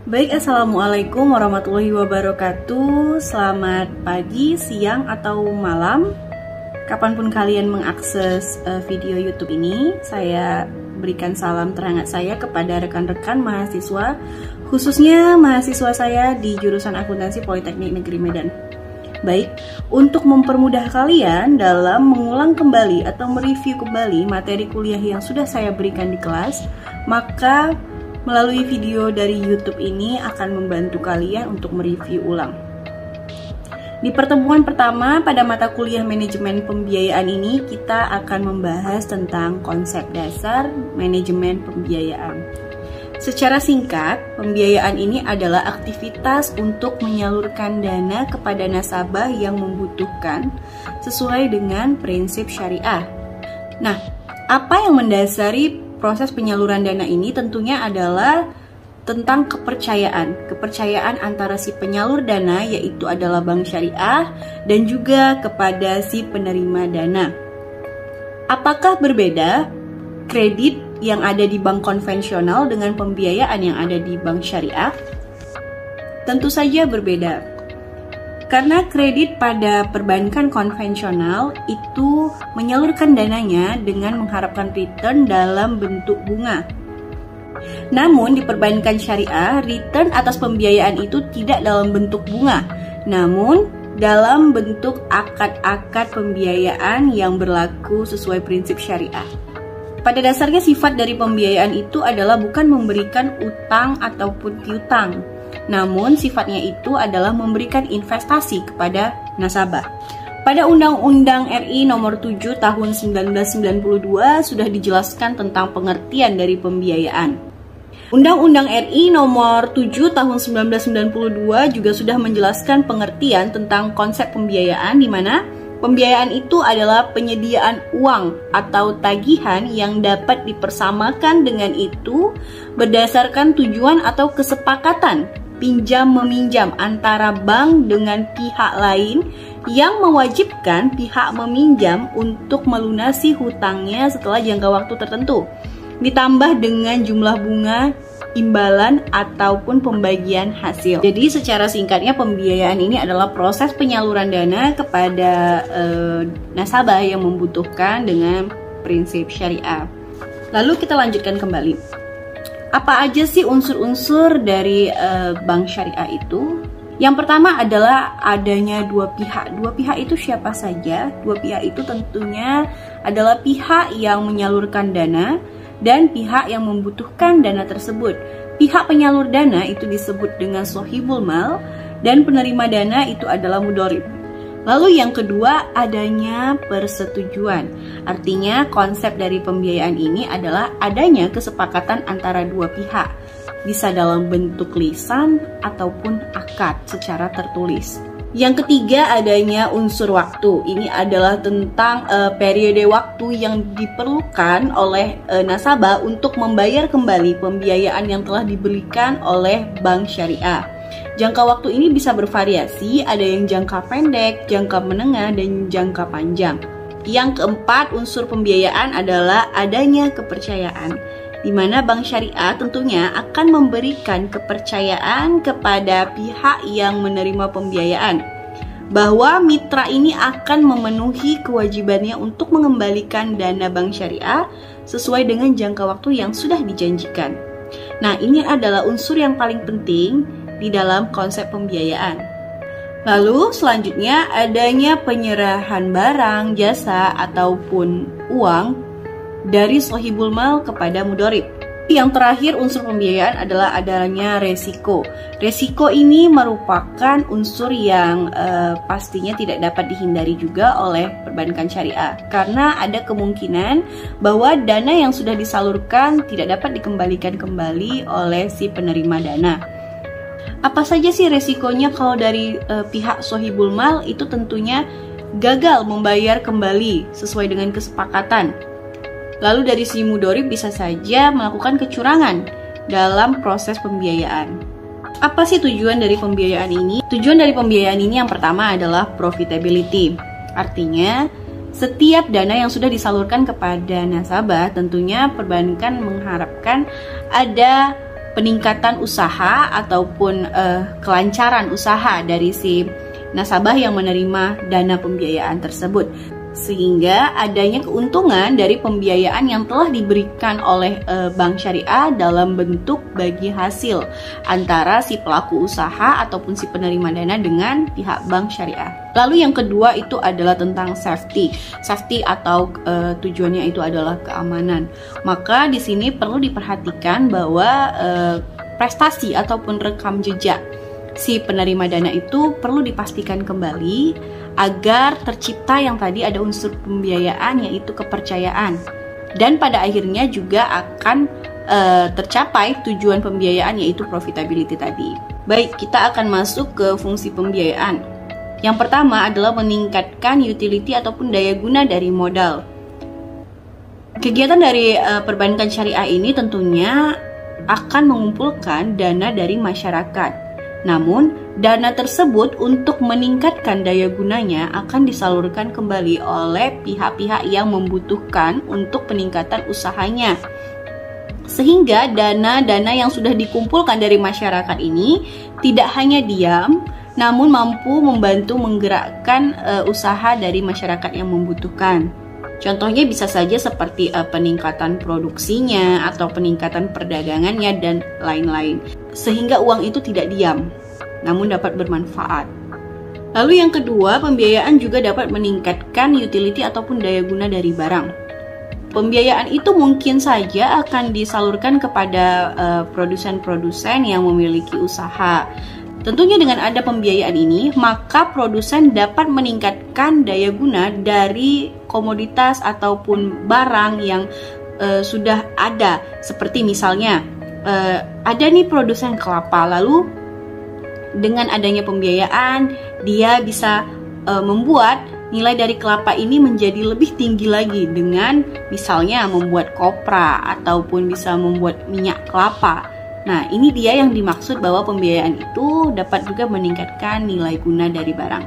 Baik, assalamualaikum warahmatullahi wabarakatuh. Selamat pagi, siang, atau malam. Kapanpun kalian mengakses video YouTube ini, saya berikan salam terhangat saya kepada rekan-rekan mahasiswa, khususnya mahasiswa saya di jurusan akuntansi Politeknik Negeri Medan. Baik, untuk mempermudah kalian dalam mengulang kembali atau mereview kembali materi kuliah yang sudah saya berikan di kelas, maka melalui video dari YouTube ini akan membantu kalian untuk mereview ulang. Di pertemuan pertama pada mata kuliah manajemen pembiayaan ini, kita akan membahas tentang konsep dasar manajemen pembiayaan. Secara singkat, pembiayaan ini adalah aktivitas untuk menyalurkan dana kepada nasabah yang membutuhkan sesuai dengan prinsip syariah. Nah, apa yang mendasari proses penyaluran dana ini tentunya adalah tentang kepercayaan antara si penyalur dana, yaitu adalah bank syariah, dan juga kepada si penerima dana. Apakah berbeda kredit yang ada di bank konvensional dengan pembiayaan yang ada di bank syariah? Tentu saja berbeda. Karena kredit pada perbankan konvensional itu menyalurkan dananya dengan mengharapkan return dalam bentuk bunga. Namun di perbankan syariah, return atas pembiayaan itu tidak dalam bentuk bunga, namun dalam bentuk akad-akad pembiayaan yang berlaku sesuai prinsip syariah. Pada dasarnya sifat dari pembiayaan itu adalah bukan memberikan utang ataupun piutang, namun sifatnya itu adalah memberikan investasi kepada nasabah. Pada Undang-Undang RI Nomor 7 Tahun 1992 sudah dijelaskan tentang pengertian dari pembiayaan. Undang-Undang RI Nomor 7 Tahun 1992 juga sudah menjelaskan pengertian tentang konsep pembiayaan, di mana pembiayaan itu adalah penyediaan uang atau tagihan yang dapat dipersamakan dengan itu berdasarkan tujuan atau kesepakatan pinjam-meminjam antara bank dengan pihak lain yang mewajibkan pihak meminjam untuk melunasi hutangnya setelah jangka waktu tertentu, ditambah dengan jumlah bunga, imbalan, ataupun pembagian hasil. Jadi secara singkatnya pembiayaan ini adalah proses penyaluran dana kepada nasabah yang membutuhkan dengan prinsip syariah. Lalu kita lanjutkan kembali. Apa aja sih unsur-unsur dari bank syariah itu? Yang pertama adalah adanya dua pihak. Dua pihak itu siapa saja? Dua pihak itu tentunya adalah pihak yang menyalurkan dana dan pihak yang membutuhkan dana tersebut. Pihak penyalur dana itu disebut dengan sohibul mal dan penerima dana itu adalah mudorib. Lalu yang kedua adanya persetujuan. Artinya konsep dari pembiayaan ini adalah adanya kesepakatan antara dua pihak, bisa dalam bentuk lisan ataupun akad secara tertulis. Yang ketiga adanya unsur waktu. Ini adalah tentang periode waktu yang diperlukan oleh nasabah untuk membayar kembali pembiayaan yang telah diberikan oleh bank syariah. Jangka waktu ini bisa bervariasi, ada yang jangka pendek, jangka menengah, dan jangka panjang. Yang keempat unsur pembiayaan adalah adanya kepercayaan, di mana bank syariah tentunya akan memberikan kepercayaan kepada pihak yang menerima pembiayaan bahwa mitra ini akan memenuhi kewajibannya untuk mengembalikan dana bank syariah sesuai dengan jangka waktu yang sudah dijanjikan. Nah, ini adalah unsur yang paling penting di dalam konsep pembiayaan. Lalu selanjutnya adanya penyerahan barang, jasa, ataupun uang dari sohibul mal kepada mudorib. Yang terakhir unsur pembiayaan adalah adanya resiko. Resiko ini merupakan unsur yang pastinya tidak dapat dihindari juga oleh perbankan syariah, karena ada kemungkinan bahwa dana yang sudah disalurkan tidak dapat dikembalikan kembali oleh si penerima dana. Apa saja sih resikonya kalau dari pihak sohibul mal? Itu tentunya gagal membayar kembali sesuai dengan kesepakatan. Lalu dari si mudorib bisa saja melakukan kecurangan dalam proses pembiayaan. Apa sih tujuan dari pembiayaan ini? Tujuan dari pembiayaan ini yang pertama adalah profitability. Artinya setiap dana yang sudah disalurkan kepada nasabah tentunya perbankan mengharapkan ada peningkatan usaha ataupun kelancaran usaha dari si nasabah yang menerima dana pembiayaan tersebut, sehingga adanya keuntungan dari pembiayaan yang telah diberikan oleh bank syariah dalam bentuk bagi hasil antara si pelaku usaha ataupun si penerima dana dengan pihak bank syariah. Lalu yang kedua itu adalah tentang safety atau tujuannya itu adalah keamanan. Maka di sini perlu diperhatikan bahwa prestasi ataupun rekam jejak si penerima dana itu perlu dipastikan kembali agar tercipta yang tadi ada unsur pembiayaan, yaitu kepercayaan, dan pada akhirnya juga akan tercapai tujuan pembiayaan, yaitu profitability tadi. Baik, kita akan masuk ke fungsi pembiayaan. Yang pertama adalah meningkatkan utility ataupun daya guna dari modal. Kegiatan dari perbankan syariah ini tentunya akan mengumpulkan dana dari masyarakat. Namun, dana tersebut untuk meningkatkan daya gunanya akan disalurkan kembali oleh pihak-pihak yang membutuhkan untuk peningkatan usahanya. Sehingga dana-dana yang sudah dikumpulkan dari masyarakat ini tidak hanya diam, namun mampu membantu menggerakkan usaha dari masyarakat yang membutuhkan. Contohnya bisa saja seperti peningkatan produksinya atau peningkatan perdagangannya dan lain-lain. Sehingga uang itu tidak diam, namun dapat bermanfaat. Lalu yang kedua, pembiayaan juga dapat meningkatkan utility ataupun daya guna dari barang. Pembiayaan itu mungkin saja akan disalurkan kepada produsen-produsen yang memiliki usaha. Tentunya dengan ada pembiayaan ini, maka produsen dapat meningkatkan daya guna dari komoditas ataupun barang yang sudah ada. Seperti misalnya, ada nih produsen kelapa, lalu dengan adanya pembiayaan, dia bisa membuat nilai dari kelapa ini menjadi lebih tinggi lagi dengan misalnya membuat kopra ataupun bisa membuat minyak kelapa. Nah, ini dia yang dimaksud bahwa pembiayaan itu dapat juga meningkatkan nilai guna dari barang.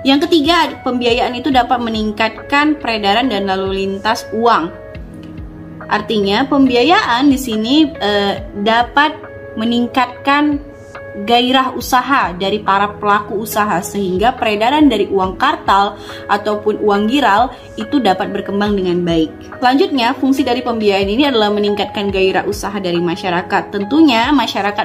Yang ketiga, pembiayaan itu dapat meningkatkan peredaran dan lalu lintas uang. Artinya, pembiayaan di sini dapat meningkatkan gairah usaha dari para pelaku usaha, sehingga peredaran dari uang kartal ataupun uang giral itu dapat berkembang dengan baik. Selanjutnya, fungsi dari pembiayaan ini adalah meningkatkan gairah usaha dari masyarakat. Tentunya masyarakat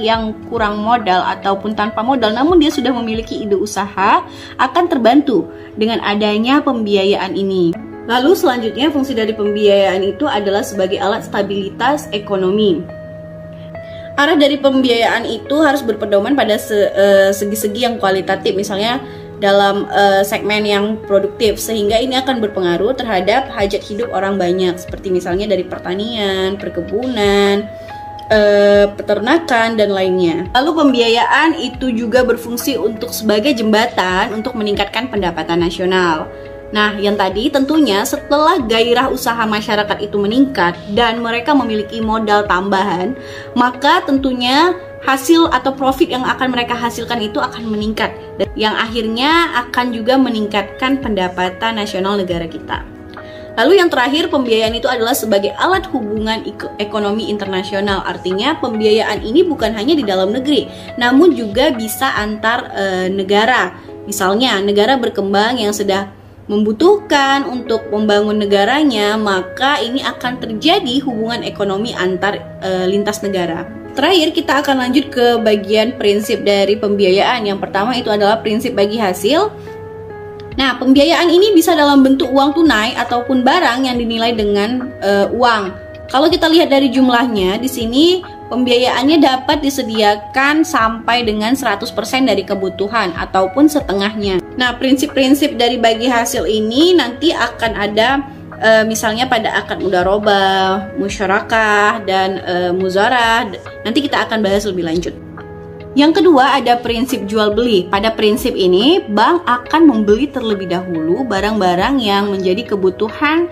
yang kurang modal ataupun tanpa modal namun dia sudah memiliki ide usaha akan terbantu dengan adanya pembiayaan ini. Lalu selanjutnya, fungsi dari pembiayaan itu adalah sebagai alat stabilitas ekonomi. Arah dari pembiayaan itu harus berpedoman pada segi-segi yang kualitatif, misalnya dalam segmen yang produktif, sehingga ini akan berpengaruh terhadap hajat hidup orang banyak, seperti misalnya dari pertanian, perkebunan, peternakan, dan lainnya. Lalu pembiayaan itu juga berfungsi untuk sebagai jembatan untuk meningkatkan pendapatan nasional. Nah, yang tadi tentunya setelah gairah usaha masyarakat itu meningkat dan mereka memiliki modal tambahan, maka tentunya hasil atau profit yang akan mereka hasilkan itu akan meningkat, yang akhirnya akan juga meningkatkan pendapatan nasional negara kita. Lalu yang terakhir, pembiayaan itu adalah sebagai alat hubungan ekonomi internasional. Artinya pembiayaan ini bukan hanya di dalam negeri, namun juga bisa antar negara. Misalnya negara berkembang yang sedang membutuhkan untuk membangun negaranya, maka ini akan terjadi hubungan ekonomi antar lintas negara. Terakhir, kita akan lanjut ke bagian prinsip dari pembiayaan. Yang pertama itu adalah prinsip bagi hasil. Nah, pembiayaan ini bisa dalam bentuk uang tunai ataupun barang yang dinilai dengan uang. Kalau kita lihat dari jumlahnya, di sini pembiayaannya dapat disediakan sampai dengan 100% dari kebutuhan ataupun setengahnya. Nah, prinsip-prinsip dari bagi hasil ini nanti akan ada misalnya pada akad mudharabah, musyarakah, dan muzarah. Nanti kita akan bahas lebih lanjut. Yang kedua ada prinsip jual beli. Pada prinsip ini, bank akan membeli terlebih dahulu barang-barang yang menjadi kebutuhan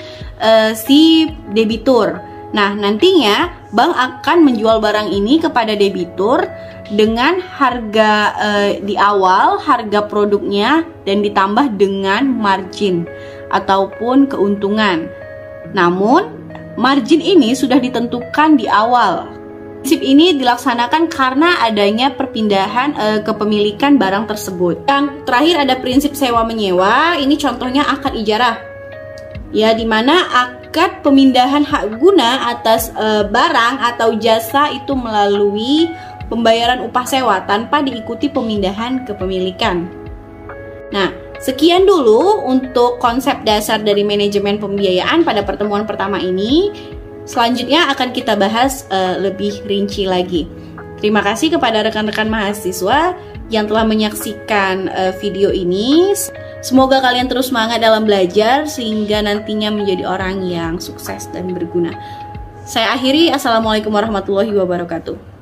si debitur. Nah, nantinya bank akan menjual barang ini kepada debitur dengan harga di awal, harga produknya, dan ditambah dengan margin ataupun keuntungan. Namun, margin ini sudah ditentukan di awal, Prinsip ini dilaksanakan karena adanya perpindahan kepemilikan barang tersebut. Yang terakhir ada prinsip sewa menyewa. Ini contohnya akad ijarah. Ya, dimana akad pemindahan hak guna atas barang atau jasa itu melalui pembayaran upah sewa tanpa diikuti pemindahan kepemilikan. Nah, sekian dulu untuk konsep dasar dari manajemen pembiayaan pada pertemuan pertama ini. Selanjutnya akan kita bahas lebih rinci lagi. Terima kasih kepada rekan-rekan mahasiswa yang telah menyaksikan video ini. Semoga kalian terus semangat dalam belajar sehingga nantinya menjadi orang yang sukses dan berguna. Saya akhiri, Assalamualaikum warahmatullahi wabarakatuh.